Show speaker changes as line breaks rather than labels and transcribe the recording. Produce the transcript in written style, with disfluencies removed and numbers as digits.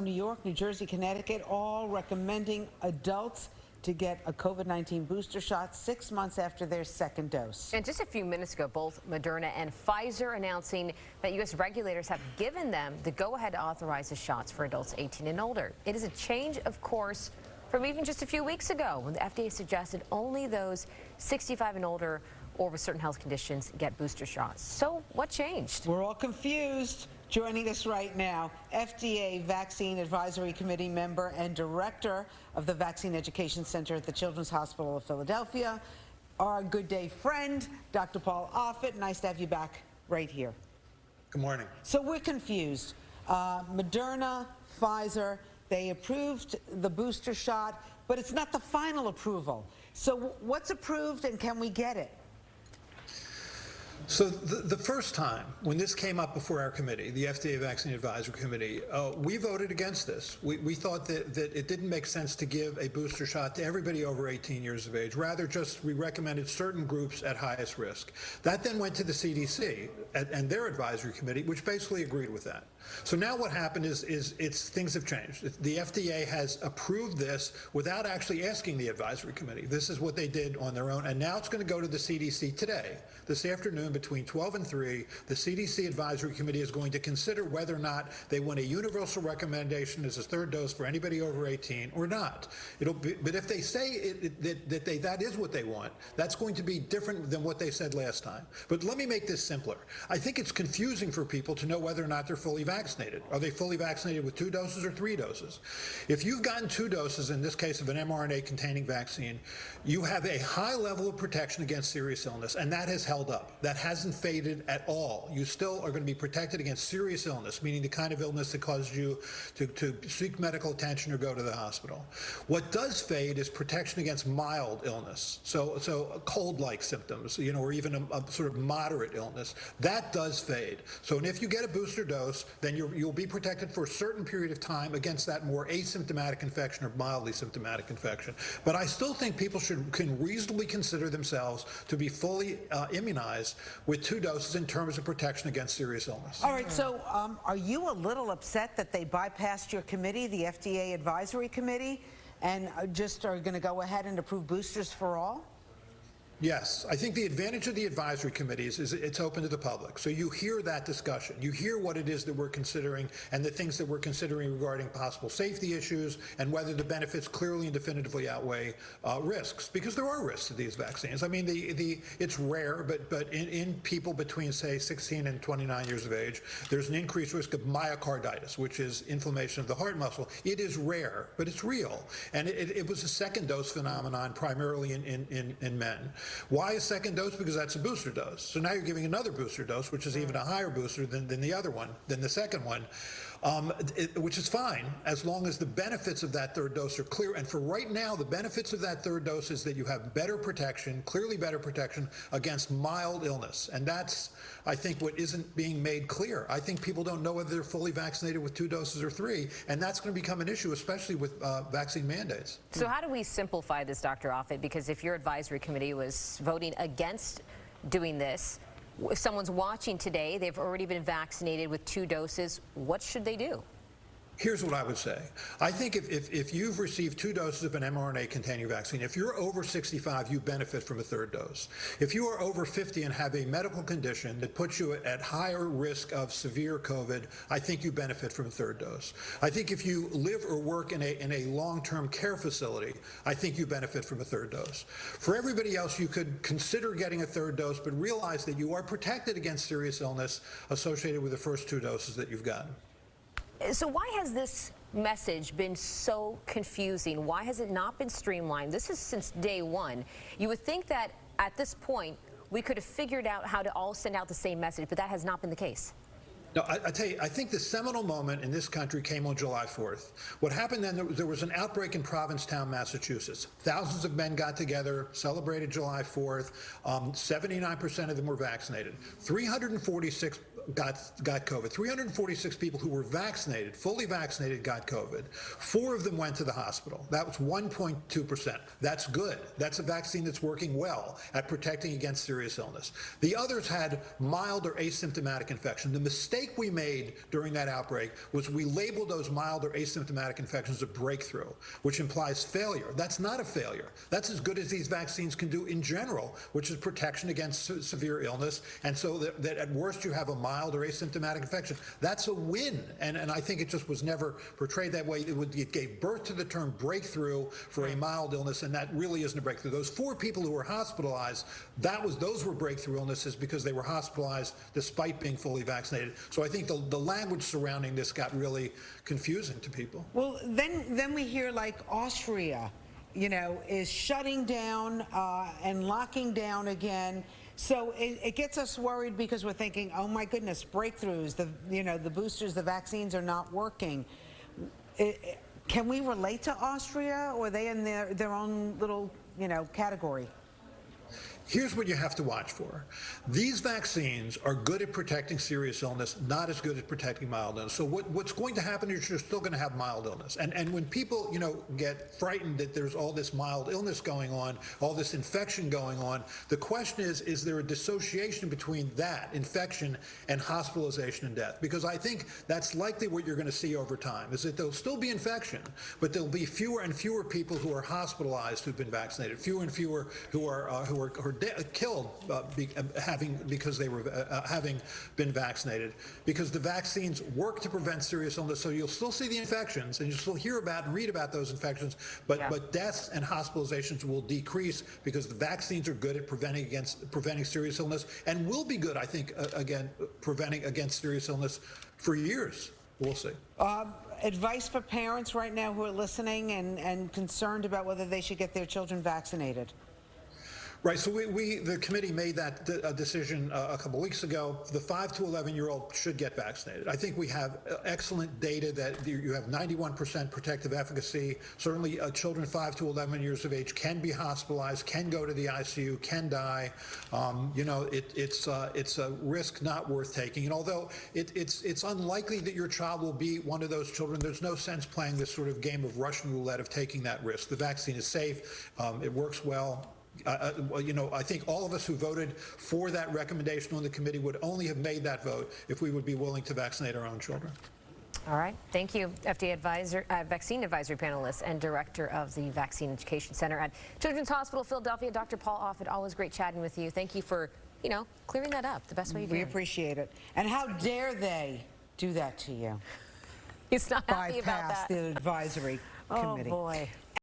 New York, New Jersey, Connecticut, all recommending adults to get a COVID-19 booster shot 6 months after their second dose.
And just a few minutes ago, both Moderna and Pfizer announcing that U.S. regulators have given them the go-ahead to authorize the shots for adults 18 and older. It is a change, of course, from even just a few weeks ago when the FDA suggested only those 65 and older or with certain health conditions get booster shots. So what changed?
We're all confused. Joining us right now, FDA Vaccine Advisory Committee member and director of the Vaccine Education Center at the Children's Hospital of Philadelphia, our good day friend, Dr. Paul Offit. Nice to have you back right here.
Good morning.
So we're confused. Moderna, Pfizer, they approved the booster shot, but it's not the final approval. So what's approved and can we get it?
So the first time when this came up before our committee, the FDA Vaccine Advisory Committee, we voted against this. We thought that it didn't make sense to give a booster shot to everybody over 18 years of age. Rather, we recommended certain groups at highest risk. That then went to the CDC and their advisory committee, which basically agreed with that. So now what happened is things have changed. The FDA has approved this without actually asking the advisory committee. This is what they did on their own, and now it's going to go to the CDC today, this afternoon, between 12 and 3. The CDC advisory committee is going to consider whether or not they want a universal recommendation as a third dose for anybody over 18 or not. But if they say that is what they want, that's going to be different than what they said last time. But let me make this simpler. I think it's confusing for people to know whether or not they're fully vaccinated. Are they fully vaccinated with 2 doses or 3 doses? If you've gotten 2 doses, in this case of an mRNA-containing vaccine, you have a high level of protection against serious illness, and that has held up. That hasn't faded at all. You still are going to be protected against serious illness, meaning the kind of illness that causes you to seek medical attention or go to the hospital. What does fade is protection against mild illness, so cold-like symptoms, or even a sort of moderate illness. That does fade. So, and if you get a booster dose, then you'll be protected for a certain period of time against that more asymptomatic infection or mildly symptomatic infection. But I still think people can reasonably consider themselves to be fully immunized with 2 doses in terms of protection against serious illness.
All right, so are you a little upset that they bypassed your committee, the FDA Advisory Committee, and just are going to go ahead and approve boosters for all?
Yes, I think the advantage of the advisory committees is it's open to the public. So you hear that discussion. You hear what it is that we're considering and the things that we're considering regarding possible safety issues and whether the benefits clearly and definitively outweigh risks, because there are risks to these vaccines. I mean, it's rare, but in people between, say, 16 and 29 years of age, there's an increased risk of myocarditis, which is inflammation of the heart muscle. It is rare, but it's real. And it was a second dose phenomenon primarily in men. Why a second dose? Because that's a booster dose. So now you're giving another booster dose, which is even a higher booster than the other one, than the second one, which is fine as long as the benefits of that third dose are clear. And for right now, the benefits of that third dose is that you have better protection, clearly better protection against mild illness. And that's, I think, what isn't being made clear. I think people don't know whether they're fully vaccinated with 2 doses or 3, and that's going to become an issue, especially with vaccine mandates.
So how do we simplify this, Dr. Offit? Because if your advisory committee was voting against doing this, if someone's watching today, they've already been vaccinated with 2 doses, what should they do?
Here's what I would say. I think if you've received 2 doses of an mRNA-containing vaccine, if you're over 65, you benefit from a third dose. If you are over 50 and have a medical condition that puts you at higher risk of severe COVID, I think you benefit from a third dose. I think if you live or work in a long-term care facility, I think you benefit from a third dose. For everybody else, you could consider getting a third dose, but realize that you are protected against serious illness associated with the first 2 doses that you've gotten.
So why has this message been so confusing? Why has it not been streamlined? This is since day one. You would think that at this point we could have figured out how to all send out the same message, but that has not been the case.
No, I tell you, I think the seminal moment in this country came on July 4th. What happened then, there was an outbreak in Provincetown, Massachusetts. Thousands of men got together, celebrated July 4th. 79% of them were vaccinated. 346 got COVID. 346 people who were vaccinated, fully vaccinated, got COVID. 4 of them went to the hospital. That was 1.2%. That's good. That's a vaccine that's working well at protecting against serious illness. The others had mild or asymptomatic infection. The mistake we made during that outbreak was we labeled those mild or asymptomatic infections a breakthrough, which implies failure. That's not a failure. That's as good as these vaccines can do in general, which is protection against severe illness, and so that at worst you have a mild or asymptomatic infection. That's a win, and I think it just was never portrayed that way. It gave birth to the term breakthrough for a mild illness, and that really isn't a breakthrough. Those 4 people who were hospitalized, those were breakthrough illnesses because they were hospitalized despite being fully vaccinated. So I think the language surrounding this got really confusing to people.
Well, then we hear like Austria, is shutting down and locking down again. So it gets us worried because we're thinking, oh my goodness, breakthroughs, the boosters, the vaccines are not working. Can we relate to Austria, or are they in their own little, category?
Here's what you have to watch for. These vaccines are good at protecting serious illness, not as good at protecting mild illness. So what's going to happen is you're still going to have mild illness. And when people, get frightened that there's all this mild illness going on, all this infection going on, the question is there a dissociation between that infection and hospitalization and death? Because I think that's likely what you're going to see over time, is that there'll still be infection, but there'll be fewer and fewer people who are hospitalized who've been vaccinated, fewer and fewer who are killed because they were having been vaccinated, because the vaccines work to prevent serious illness. So you'll still see the infections, and you'll still hear about and read about those infections, but deaths and hospitalizations will decrease because the vaccines are good at preventing serious illness, and will be good, I think, again, preventing against serious illness for years. We'll see.
Advice for parents right now who are listening and concerned about whether they should get their children vaccinated.
Right, so the committee made that decision a couple weeks ago. The 5 to 11-year-old should get vaccinated. I think we have excellent data that you have 91% protective efficacy. Certainly, children 5 to 11 years of age can be hospitalized, can go to the ICU, can die. It's a risk not worth taking. And although it's unlikely that your child will be one of those children, there's no sense playing this sort of game of Russian roulette of taking that risk. The vaccine is safe. It works well. I think all of us who voted for that recommendation on the committee would only have made that vote if we would be willing to vaccinate our own children.
All right. Thank you, FDA Vaccine Advisory Panelist and Director of the Vaccine Education Center at Children's Hospital Philadelphia, Dr. Paul Offit. Always great chatting with you. Thank you for, clearing that up the best way you can.
We appreciate it. And how dare they do that to you?
He's not happy about
Bypass
that.
the advisory committee.
Oh, boy.